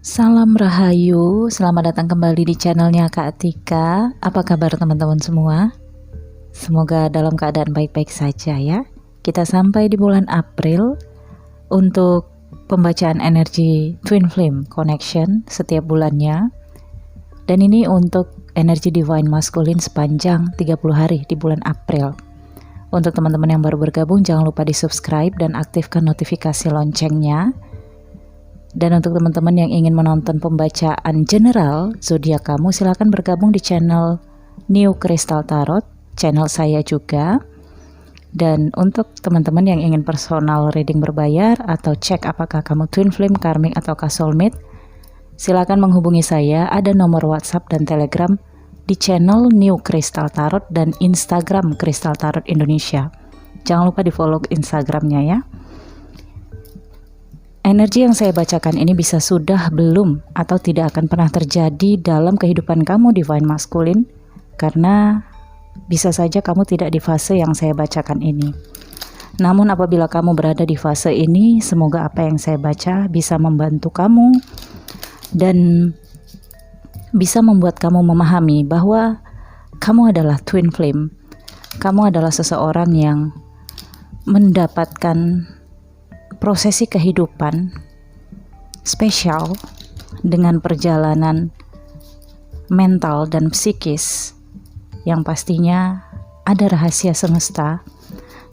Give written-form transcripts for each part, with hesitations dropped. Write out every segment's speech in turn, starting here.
Salam Rahayu, selamat datang kembali di channelnya Kak Tika. Apa kabar teman-teman semua? Semoga dalam keadaan baik-baik saja ya. Kita sampai di bulan April untuk pembacaan energi Twin Flame Connection setiap bulannya. Dan ini untuk energi Divine Masculine sepanjang 30 hari di bulan April. Untuk teman-teman yang baru bergabung, jangan lupa di subscribe dan aktifkan notifikasi loncengnya. Dan untuk teman-teman yang ingin menonton pembacaan general zodiak kamu, silakan bergabung di channel New Crystal Tarot, channel saya juga. Dan untuk teman-teman yang ingin personal reading berbayar atau cek apakah kamu twin flame, karmic ataukah soulmate, silakan menghubungi saya. Ada nomor WhatsApp dan Telegram di channel New Crystal Tarot dan Instagram Crystal Tarot Indonesia. Jangan lupa di follow Instagramnya ya. Energi yang saya bacakan ini bisa sudah, belum, atau tidak akan pernah terjadi dalam kehidupan kamu Divine Masculine, karena bisa saja kamu tidak di fase yang saya bacakan ini. Namun apabila kamu berada di fase ini, semoga apa yang saya baca bisa membantu kamu dan bisa membuat kamu memahami bahwa kamu adalah twin flame. Kamu adalah seseorang yang mendapatkan prosesi kehidupan spesial dengan perjalanan mental dan psikis yang pastinya ada rahasia semesta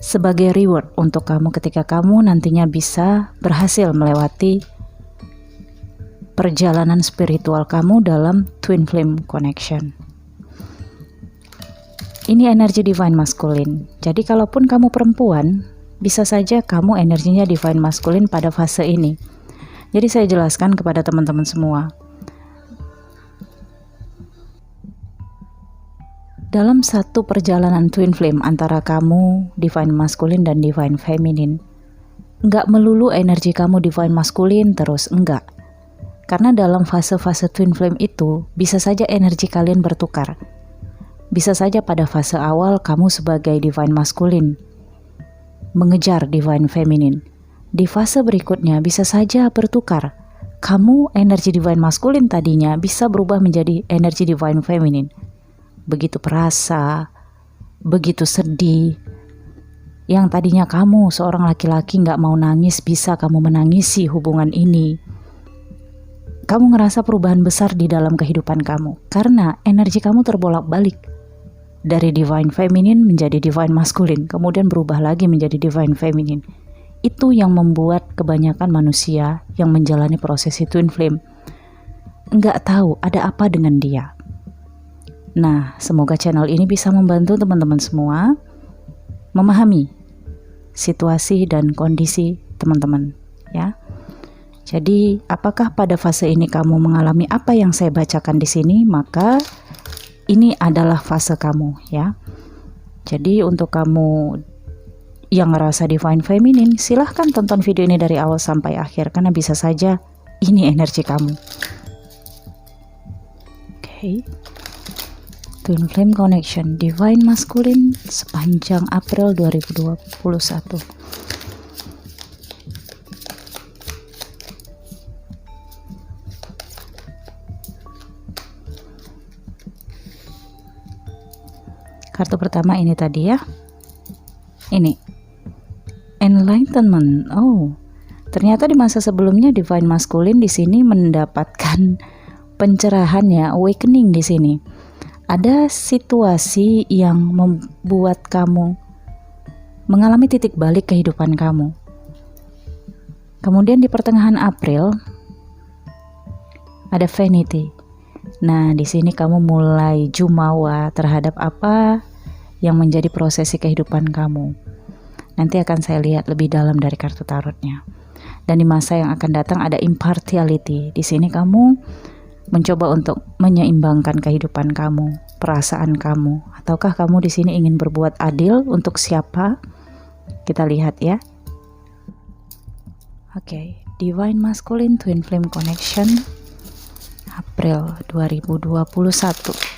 sebagai reward untuk kamu ketika kamu nantinya bisa berhasil melewati perjalanan spiritual kamu dalam twin flame connection. Ini energi Divine Masculine. Jadi kalaupun kamu perempuan, bisa saja kamu energinya Divine Masculine pada fase ini. Jadi saya jelaskan kepada teman-teman semua. Dalam satu perjalanan twin flame antara kamu Divine Masculine dan Divine Feminine, enggak melulu energi kamu Divine Masculine terus, enggak. Karena dalam fase-fase twin flame itu bisa saja energi kalian bertukar. Bisa saja pada fase awal kamu sebagai Divine Masculine mengejar Divine Feminine. Di fase berikutnya bisa saja bertukar. Kamu energi Divine Masculine tadinya bisa berubah menjadi energi Divine Feminine. Begitu perasa, begitu sedih. Yang tadinya kamu seorang laki-laki gak mau nangis, bisa kamu menangisi hubungan ini. Kamu ngerasa perubahan besar di dalam kehidupan kamu karena energi kamu terbolak-balik dari Divine Feminine menjadi Divine Masculine, kemudian berubah lagi menjadi Divine Feminine. Itu yang membuat kebanyakan manusia yang menjalani prosesi twin flame nggak tahu ada apa dengan dia. Nah, semoga channel ini bisa membantu teman-teman semua memahami situasi dan kondisi teman-teman ya. Jadi, apakah pada fase ini kamu mengalami apa yang saya bacakan di sini? Maka ini adalah fase kamu ya. Jadi untuk kamu yang ngerasa Divine Feminine, silahkan tonton video ini dari awal sampai akhir karena bisa saja ini energi kamu. Oke. Twin Flame Connection Divine Masculine sepanjang April 2021. Kartu pertama ini tadi ya. Ini Enlightenment. Oh, ternyata di masa sebelumnya Divine Masculine di sini mendapatkan pencerahan ya, awakening di sini. Ada situasi yang membuat kamu mengalami titik balik kehidupan kamu. Kemudian di pertengahan April ada Vanity. Nah, di sini kamu mulai jumawa terhadap apa yang menjadi prosesi kehidupan kamu. Nanti akan saya lihat lebih dalam dari kartu tarotnya. Dan di masa yang akan datang ada impartiality. Di sini kamu mencoba untuk menyeimbangkan kehidupan kamu, perasaan kamu. Ataukah kamu di sini ingin berbuat adil untuk siapa? Kita lihat ya. Oke, Divine Masculine Twin Flame Connection April 2021.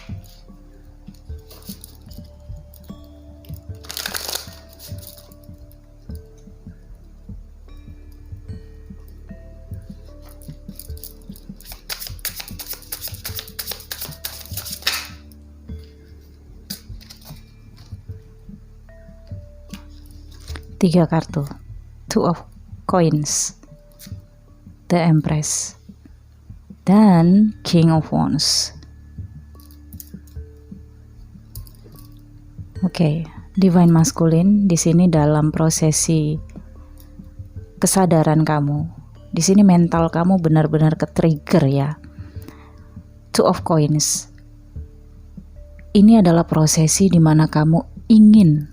3 kartu. Two of Coins, The Empress, dan King of Wands. Oke, Divine Masculine di sini dalam prosesi kesadaran kamu. Di sini mental kamu benar-benar ke-trigger ya. Two of Coins. Ini adalah prosesi di mana kamu ingin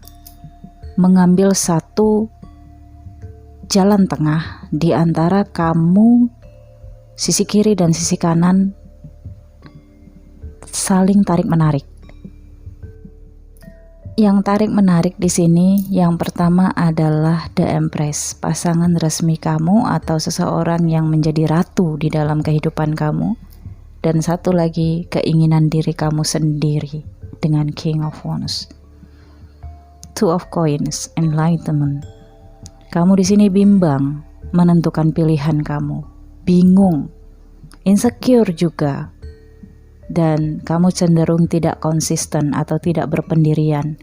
mengambil satu jalan tengah di antara kamu, sisi kiri dan sisi kanan, saling tarik-menarik. Yang tarik-menarik di sini yang pertama adalah The Empress, pasangan resmi kamu atau seseorang yang menjadi ratu di dalam kehidupan kamu. Dan satu lagi, keinginan diri kamu sendiri dengan King of Wands. Two of Coins, Enlightenment. Kamu di sini bimbang menentukan pilihan kamu, bingung, insecure juga, dan kamu cenderung tidak konsisten atau tidak berpendirian.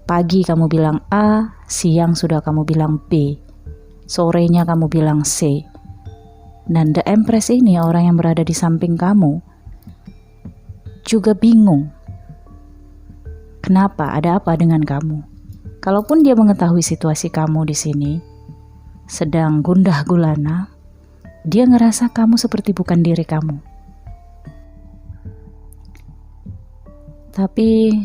Pagi kamu bilang A, siang sudah kamu bilang B, sorenya kamu bilang C. Dan The Empress ini, orang yang berada di samping kamu, juga bingung. Kenapa? Ada apa dengan kamu? Kalaupun dia mengetahui situasi kamu di sini sedang gundah gulana, dia ngerasa kamu seperti bukan diri kamu. Tapi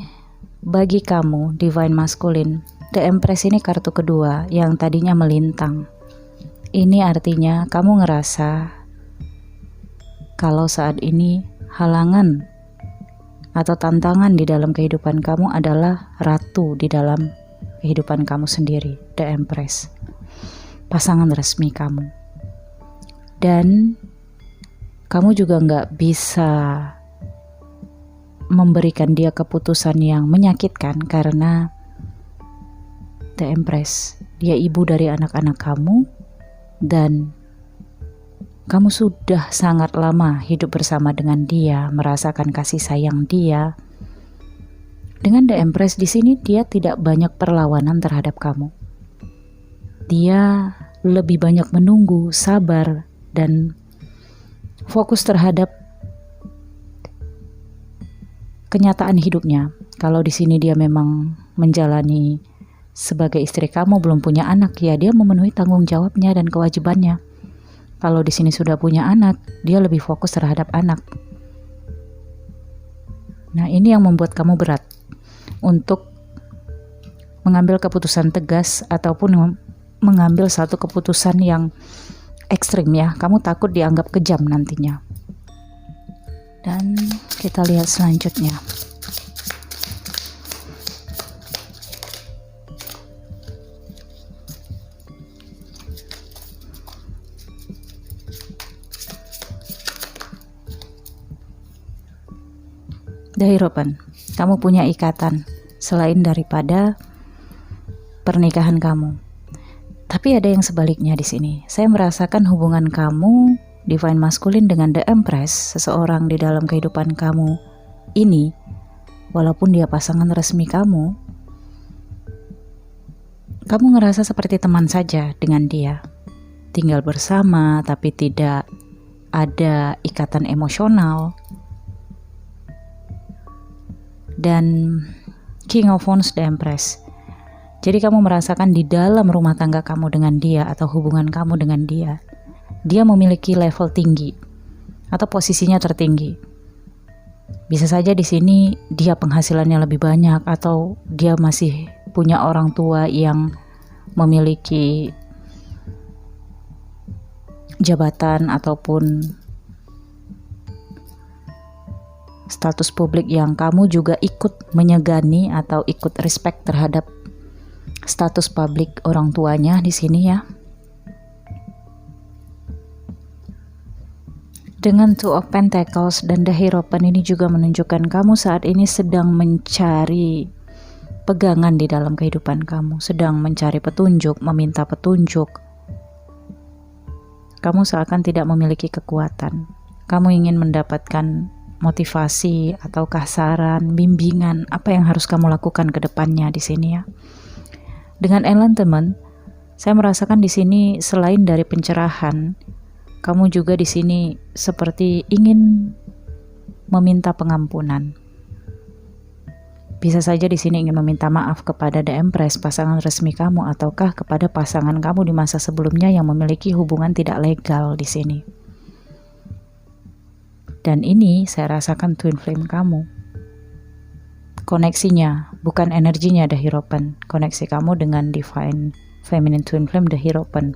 bagi kamu, Divine Masculine, The Empress ini kartu kedua yang tadinya melintang. Ini artinya kamu ngerasa kalau saat ini halangan atau tantangan di dalam kehidupan kamu adalah ratu di dalam kehidupan kamu sendiri, The Empress, pasangan resmi kamu. Dan kamu juga nggak bisa memberikan dia keputusan yang menyakitkan karena The Empress, dia ibu dari anak-anak kamu, dan kamu sudah sangat lama hidup bersama dengan dia, merasakan kasih sayang dia. Dengan The Empress di sini, dia tidak banyak perlawanan terhadap kamu. Dia lebih banyak menunggu, sabar, dan fokus terhadap kenyataan hidupnya. Kalau di sini dia memang menjalani sebagai istri kamu, belum punya anak, ya dia memenuhi tanggung jawabnya dan kewajibannya. Kalau di sini sudah punya anak, dia lebih fokus terhadap anak. Nah, ini yang membuat kamu berat untuk mengambil keputusan tegas ataupun mengambil satu keputusan yang ekstrim ya. Kamu takut dianggap kejam nantinya. Dan kita lihat selanjutnya. The Hierophant, kamu punya ikatan selain daripada pernikahan kamu. Tapi ada yang sebaliknya di sini. Saya merasakan hubungan kamu, Divine Masculine, dengan The Empress, seseorang di dalam kehidupan kamu ini, walaupun dia pasangan resmi kamu ngerasa seperti teman saja dengan dia. Tinggal bersama tapi tidak ada ikatan emosional. Dan King of Wands, The Empress. Jadi kamu merasakan di dalam rumah tangga kamu dengan dia atau hubungan kamu dengan dia, dia memiliki level tinggi atau posisinya tertinggi. Bisa saja di sini dia penghasilannya lebih banyak atau dia masih punya orang tua yang memiliki jabatan ataupun status publik yang kamu juga ikut menyegani atau ikut respect terhadap status publik orang tuanya di sini ya. Dengan Two of Pentacles dan The Hierophant ini juga menunjukkan kamu saat ini sedang mencari pegangan di dalam kehidupan kamu, sedang mencari petunjuk, meminta petunjuk. Kamu seakan tidak memiliki kekuatan. Kamu ingin mendapatkan motivasi ataukah saran, bimbingan, apa yang harus kamu lakukan ke depannya di sini ya. Dengan enlightenment, saya merasakan di sini selain dari pencerahan, kamu juga di sini seperti ingin meminta pengampunan. Bisa saja di sini ingin meminta maaf kepada The Empress, pasangan resmi kamu, ataukah kepada pasangan kamu di masa sebelumnya yang memiliki hubungan tidak legal di sini. Dan ini saya rasakan twin flame kamu. Koneksinya, bukan energinya The Hierophant. Koneksi kamu dengan Divine Feminine Twin Flame The Hierophant.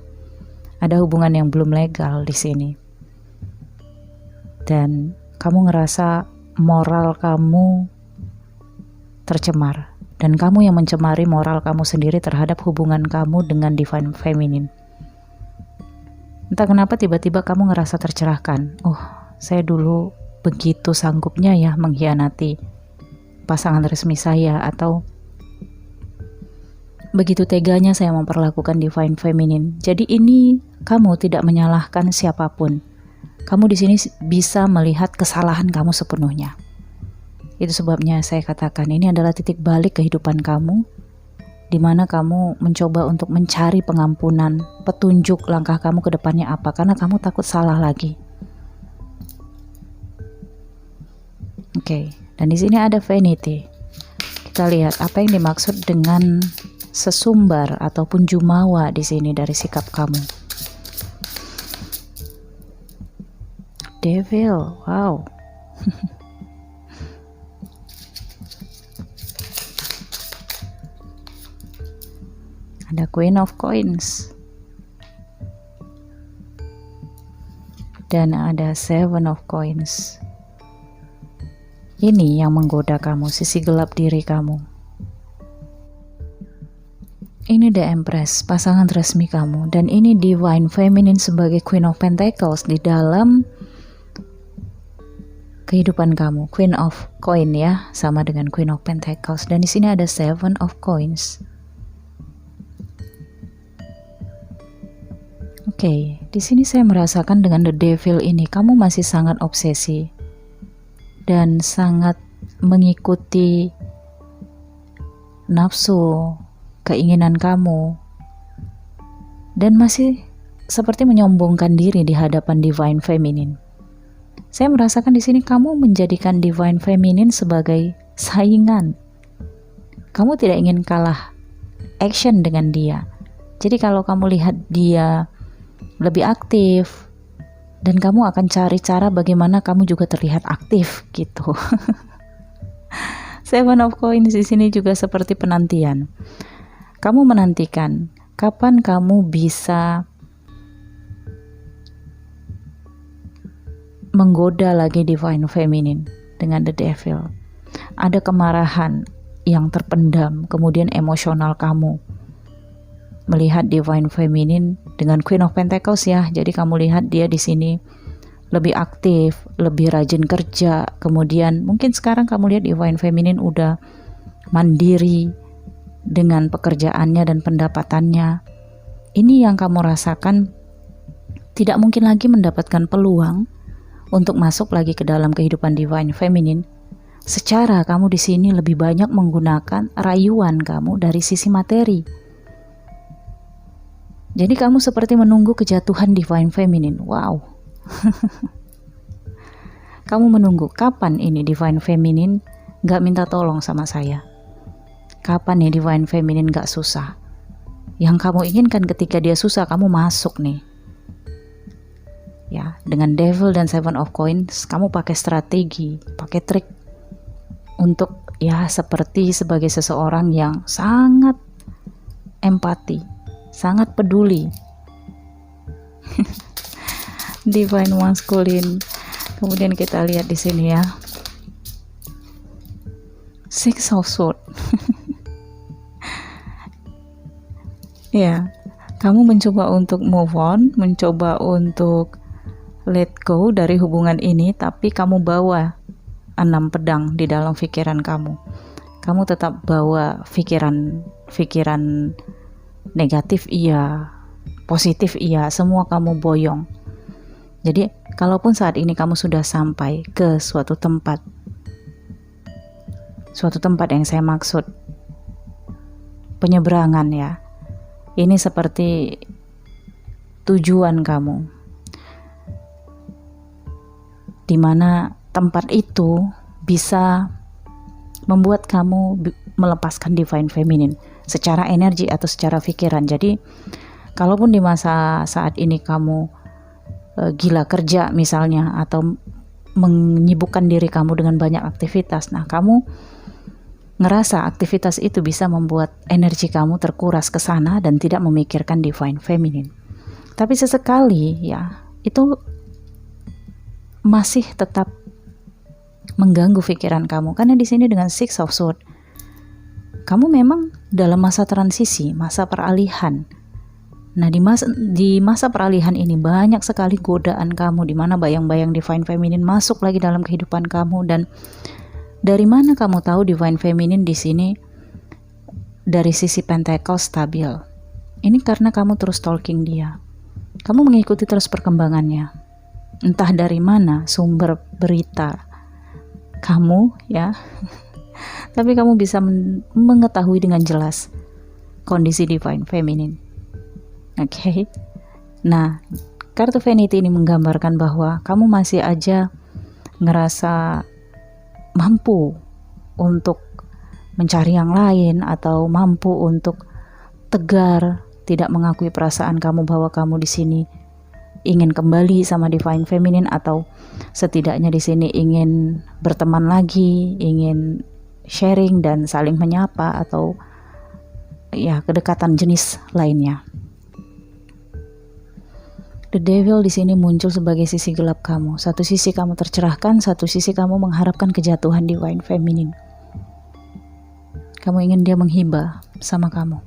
Ada hubungan yang belum legal di sini. Dan kamu ngerasa moral kamu tercemar, dan kamu yang mencemari moral kamu sendiri terhadap hubungan kamu dengan Divine Feminine. Entah kenapa tiba-tiba kamu ngerasa tercerahkan. Oh, saya dulu begitu sanggupnya ya mengkhianati pasangan resmi saya, atau begitu teganya saya memperlakukan Divine Feminine. Jadi ini kamu tidak menyalahkan siapapun. Kamu di sini bisa melihat kesalahan kamu sepenuhnya. Itu sebabnya saya katakan ini adalah titik balik kehidupan kamu, di mana kamu mencoba untuk mencari pengampunan, petunjuk langkah kamu ke depannya apa, karena kamu takut salah lagi. Oke, dan di sini ada Vanity. Kita lihat apa yang dimaksud dengan sesumbar ataupun jumawa di sini dari sikap kamu. Devil, wow. Ada Queen of Coins. Dan ada Seven of Coins. Ini yang menggoda kamu, sisi gelap diri kamu. Ini The Empress, pasangan resmi kamu. Dan ini Divine Feminine sebagai Queen of Pentacles di dalam kehidupan kamu. Queen of Coin ya, sama dengan Queen of Pentacles. Dan di sini ada Seven of Coins. Oke, di sini saya merasakan dengan The Devil ini kamu masih sangat obsesi dan sangat mengikuti nafsu, keinginan kamu, dan masih seperti menyombongkan diri di hadapan Divine Feminine. Saya merasakan di sini kamu menjadikan Divine Feminine sebagai saingan. Kamu tidak ingin kalah action dengan dia. Jadi kalau kamu lihat dia lebih aktif, dan kamu akan cari cara bagaimana kamu juga terlihat aktif gitu. Seven of Coins di sini juga seperti penantian. Kamu menantikan kapan kamu bisa menggoda lagi Divine Feminine dengan The Devil. Ada kemarahan yang terpendam, kemudian emosional kamu melihat Divine Feminine dengan Queen of Pentacles ya. Jadi kamu lihat dia di sini lebih aktif, lebih rajin kerja. Kemudian mungkin sekarang kamu lihat Divine Feminine udah mandiri dengan pekerjaannya dan pendapatannya. Ini yang kamu rasakan, tidak mungkin lagi mendapatkan peluang untuk masuk lagi ke dalam kehidupan Divine Feminine. Secara kamu di sini lebih banyak menggunakan rayuan kamu dari sisi materi. Jadi kamu seperti menunggu kejatuhan Divine Feminine. Wow. Kamu menunggu kapan ini Divine Feminine gak minta tolong sama saya. Kapan nih Divine Feminine gak susah. Yang kamu inginkan ketika dia susah, kamu masuk nih. Ya, dengan Devil dan Seven of Coins, kamu pakai strategi, pakai trik untuk ya seperti sebagai seseorang yang sangat empati, sangat peduli. Divine Masculine. Kemudian kita lihat di sini ya. Six of Swords. Ya, kamu mencoba untuk move on, mencoba untuk let go dari hubungan ini, tapi kamu bawa 6 pedang di dalam pikiran kamu. Kamu tetap bawa pikiran negatif iya, positif iya, semua kamu boyong. Jadi kalaupun saat ini kamu sudah sampai ke suatu tempat yang saya maksud penyeberangan ya. Ini seperti tujuan kamu, dimana tempat itu bisa membuat kamu melepaskan divine feminine secara energi atau secara pikiran. Jadi kalaupun di masa saat ini kamu gila kerja misalnya, atau menyibukkan diri kamu dengan banyak aktivitas, nah kamu ngerasa aktivitas itu bisa membuat energi kamu terkuras ke sana dan tidak memikirkan divine feminine. Tapi sesekali ya, itu masih tetap mengganggu pikiran kamu, karena di sini dengan Six of Swords, kamu memang dalam masa transisi, masa peralihan. Nah, di masa peralihan ini banyak sekali godaan kamu, di mana bayang-bayang divine feminine masuk lagi dalam kehidupan kamu. Dan dari mana kamu tahu divine feminine di sini dari sisi pentacle stabil? Ini karena kamu terus stalking dia. Kamu mengikuti terus perkembangannya. Entah dari mana sumber berita kamu ya. Tapi kamu bisa mengetahui dengan jelas kondisi divine feminine. Oke. Nah, kartu Vanity ini menggambarkan bahwa kamu masih aja ngerasa mampu untuk mencari yang lain, atau mampu untuk tegar, tidak mengakui perasaan kamu bahwa kamu di sini ingin kembali sama divine feminine, atau setidaknya di sini ingin berteman lagi, ingin sharing dan saling menyapa, atau ya kedekatan jenis lainnya. The Devil di sini muncul sebagai sisi gelap kamu. Satu sisi kamu tercerahkan, satu sisi kamu mengharapkan kejatuhan divine feminine. Kamu ingin dia menghibah sama kamu.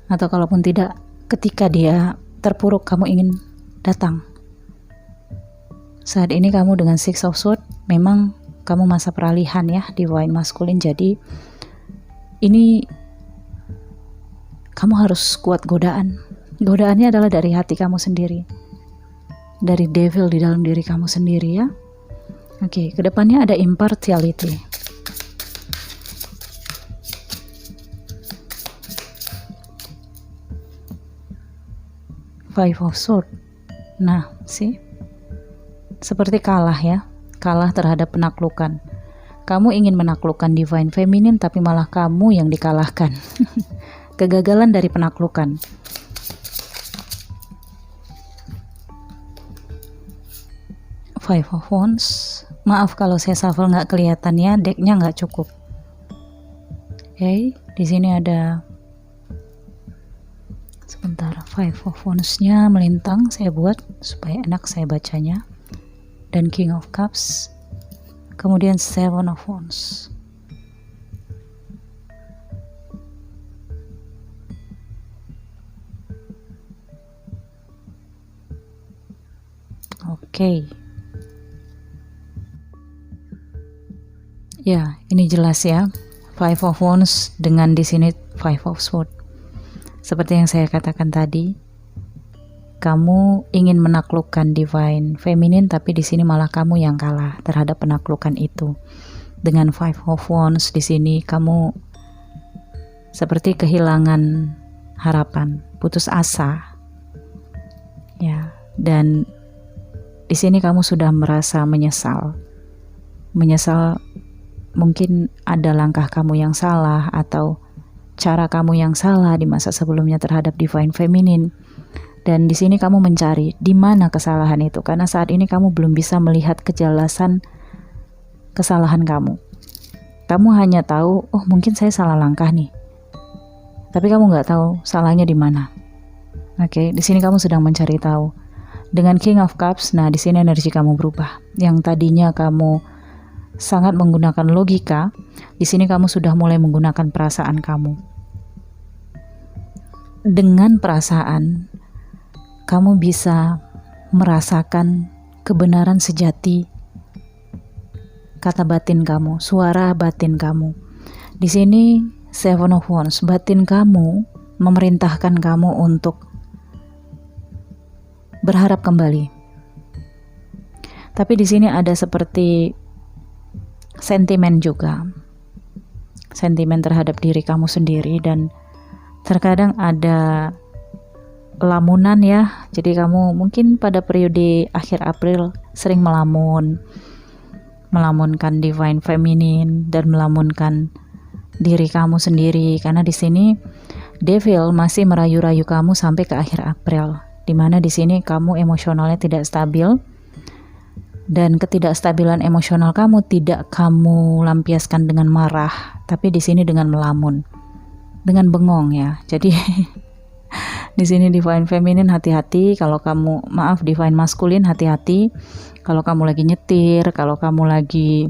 Atau kalaupun tidak, ketika dia terpuruk, kamu ingin datang. Saat ini kamu dengan Six of Swords, memang kamu masa peralihan ya, divine masculine. Jadi ini kamu harus kuat godaan. Godaannya adalah dari hati kamu sendiri, dari devil di dalam diri kamu sendiri ya. Oke, kedepannya ada impartiality. Five of Swords. Nah, seperti kalah ya, kalah terhadap penaklukan. Kamu ingin menaklukkan divine feminine, tapi malah kamu yang dikalahkan. Kegagalan dari penaklukan. Five of Wands. Maaf kalau saya shuffle nggak kelihatan ya, decknya nggak cukup. Oke, di sini ada sebentar, Five of Wands-nya melintang, saya buat supaya enak saya bacanya. Dan King of Cups. Kemudian Seven of Wands. Oke. Ya, ini jelas ya. Five of Wands dengan di sini Five of Swords. Seperti yang saya katakan tadi, kamu ingin menaklukkan divine feminine, tapi di sini malah kamu yang kalah terhadap penaklukan itu. Dengan Five of Wands di sini kamu seperti kehilangan harapan, putus asa. Ya, dan di sini kamu sudah merasa menyesal. Menyesal mungkin ada langkah kamu yang salah, atau cara kamu yang salah di masa sebelumnya terhadap divine feminine. Dan di sini kamu mencari di mana kesalahan itu, karena saat ini kamu belum bisa melihat kejelasan kesalahan kamu. Kamu hanya tahu, oh mungkin saya salah langkah nih, tapi kamu nggak tahu salahnya di mana. Oke, di sini kamu sedang mencari tahu. Dengan King of Cups, nah di sini energi kamu berubah. Yang tadinya kamu sangat menggunakan logika, di sini kamu sudah mulai menggunakan perasaan kamu. Dengan perasaan, kamu bisa merasakan kebenaran sejati kata batin kamu, suara batin kamu. Di sini Seven of Wands, batin kamu memerintahkan kamu untuk berharap kembali. Tapi di sini ada seperti sentimen juga, sentimen terhadap diri kamu sendiri, dan Terkadang ada lamunan ya, jadi kamu mungkin pada periode akhir April sering melamunkan divine feminine dan melamunkan diri kamu sendiri, karena di sini devil masih merayu-rayu kamu sampai ke akhir April, dimana di sini kamu emosionalnya tidak stabil, dan ketidakstabilan emosional kamu tidak kamu lampiaskan dengan marah, tapi di sini dengan melamun, dengan bengong ya. Jadi di sini divine feminine hati-hati, kalau kamu divine masculine hati-hati kalau kamu lagi nyetir, kalau kamu lagi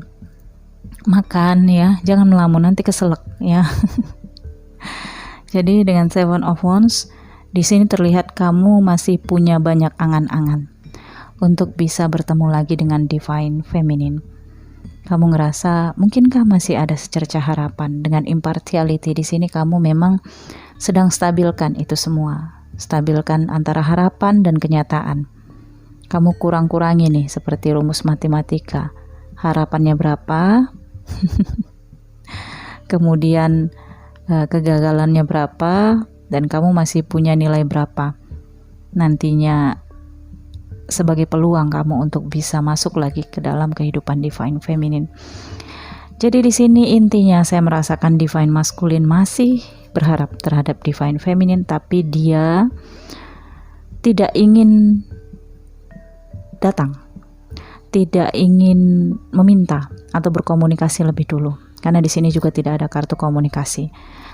makan ya, jangan melamun, nanti keselak ya. Jadi dengan Seven of Wands di sini terlihat kamu masih punya banyak angan-angan untuk bisa bertemu lagi dengan divine feminine. Kamu ngerasa mungkinkah masih ada secerca harapan dengan impartiality di sini. Kamu memang sedang stabilkan itu semua, stabilkan antara harapan dan kenyataan. Kamu kurang-kurangi nih seperti rumus matematika. Harapannya berapa? Kemudian kegagalannya berapa? Dan kamu masih punya nilai berapa nantinya sebagai peluang kamu untuk bisa masuk lagi ke dalam kehidupan divine feminine. Jadi di sini intinya saya merasakan divine masculine masih berharap terhadap divine feminine, tapi dia tidak ingin datang, tidak ingin meminta atau berkomunikasi lebih dulu, karena di sini juga tidak ada kartu komunikasi.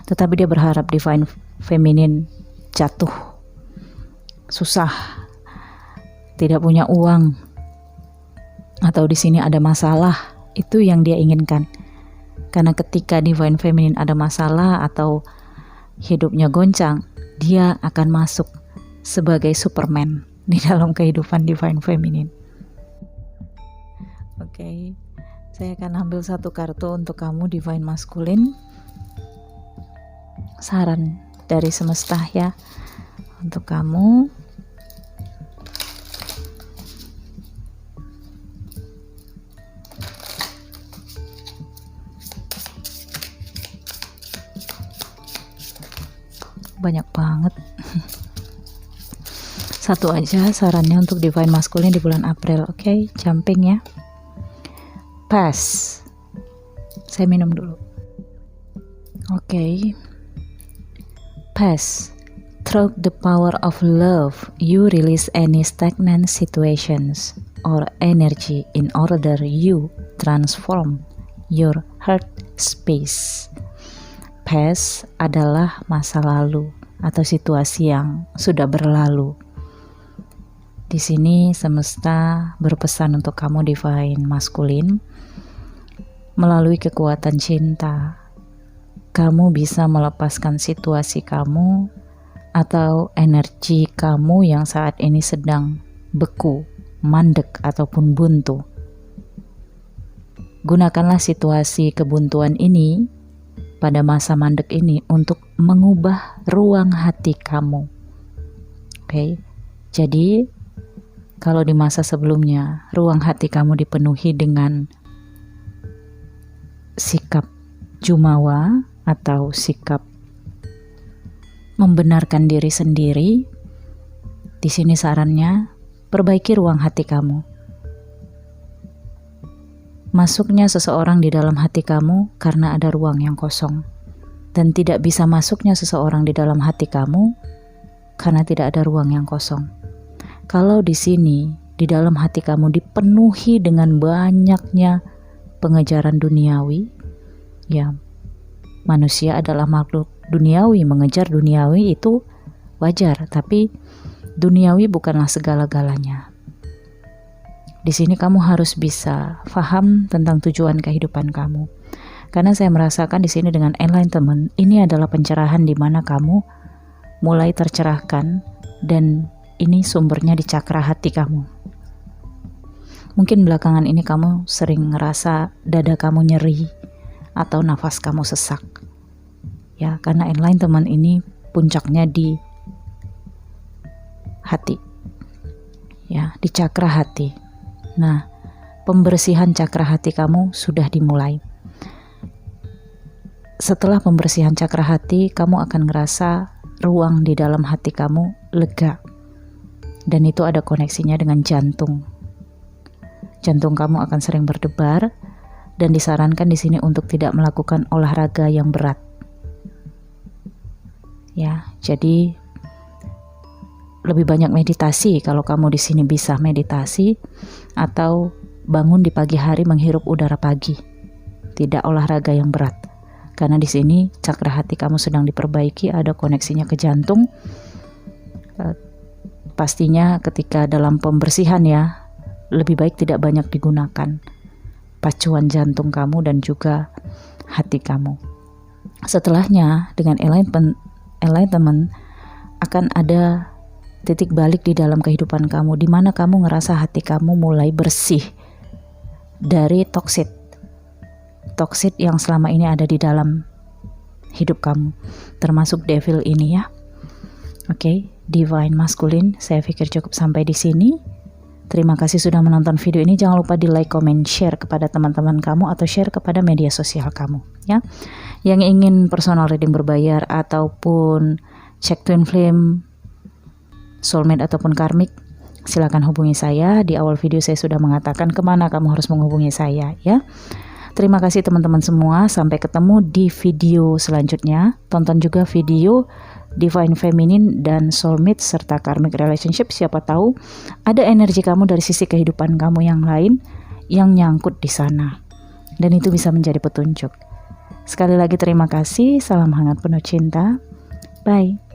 Tetapi dia berharap divine feminine jatuh, susah, tidak punya uang, atau di sini ada masalah. Itu yang dia inginkan. Karena ketika divine feminine ada masalah atau hidupnya goncang, dia akan masuk sebagai Superman di dalam kehidupan divine feminine. Oke, saya akan ambil satu kartu untuk kamu divine masculine. Saran dari semesta ya untuk kamu. Banyak banget. Satu aja sarannya untuk divine masculine di bulan April. Oke, jumping ya. Pass. Saya minum dulu. Oke. Pass. Through the power of love, you release any stagnant situations or energy in order you transform your heart space. Past adalah masa lalu atau situasi yang sudah berlalu. Di sini semesta berpesan untuk kamu divine masculine, melalui kekuatan cinta, kamu bisa melepaskan situasi kamu atau energi kamu yang saat ini sedang beku, mandek ataupun buntu. Gunakanlah situasi kebuntuan ini pada masa mandek ini untuk mengubah ruang hati kamu. Oke. Jadi kalau di masa sebelumnya ruang hati kamu dipenuhi dengan sikap jumawa atau sikap membenarkan diri sendiri, di sini sarannya perbaiki ruang hati kamu. Masuknya seseorang di dalam hati kamu karena ada ruang yang kosong, dan tidak bisa masuknya seseorang di dalam hati kamu karena tidak ada ruang yang kosong. Kalau di sini, di dalam hati kamu dipenuhi dengan banyaknya pengejaran duniawi, ya, manusia adalah makhluk duniawi, mengejar duniawi itu wajar, tapi duniawi bukanlah segala-galanya. Di sini kamu harus bisa paham tentang tujuan kehidupan kamu. Karena saya merasakan di sini dengan enlightenment, ini adalah pencerahan di mana kamu mulai tercerahkan, dan ini sumbernya di cakra hati kamu. Mungkin belakangan ini kamu sering ngerasa dada kamu nyeri atau nafas kamu sesak. Ya, karena enlightenment ini puncaknya di hati. Ya, di cakra hati. Nah, pembersihan cakra hati kamu sudah dimulai. setelah pembersihan cakra hati, kamu akan ngerasa ruang di dalam hati kamu lega. Dan itu ada koneksinya dengan jantung. Jantung kamu akan sering berdebar dan disarankan di sini untuk tidak melakukan olahraga yang berat. Ya, jadi lebih banyak meditasi kalau kamu di sini bisa meditasi, atau bangun di pagi hari menghirup udara pagi. Tidak olahraga yang berat. Karena di sini cakra hati kamu sedang diperbaiki, ada koneksinya ke jantung. Pastinya ketika dalam pembersihan ya, lebih baik tidak banyak digunakan pacuan jantung kamu dan juga hati kamu. Setelahnya dengan enlightenment akan ada titik balik di dalam kehidupan kamu, di mana kamu ngerasa hati kamu mulai bersih dari toksit yang selama ini ada di dalam hidup kamu, termasuk devil ini ya. Oke, Divine Masculine, saya pikir cukup sampai di sini. Terima kasih sudah menonton video ini. Jangan lupa di like, comment, share kepada teman-teman kamu atau share kepada media sosial kamu ya. Yang ingin personal reading berbayar ataupun cek twin flame, soulmate ataupun karmik, silakan hubungi saya. Di awal video saya sudah mengatakan kemana kamu harus menghubungi saya ya. Terima kasih teman-teman semua. Sampai ketemu di video selanjutnya. Tonton juga video Divine Feminine dan Soulmate serta Karmic Relationship. Siapa tahu ada energi kamu dari sisi kehidupan kamu yang lain yang nyangkut di sana, dan itu bisa menjadi petunjuk. Sekali lagi terima kasih. Salam hangat penuh cinta. Bye.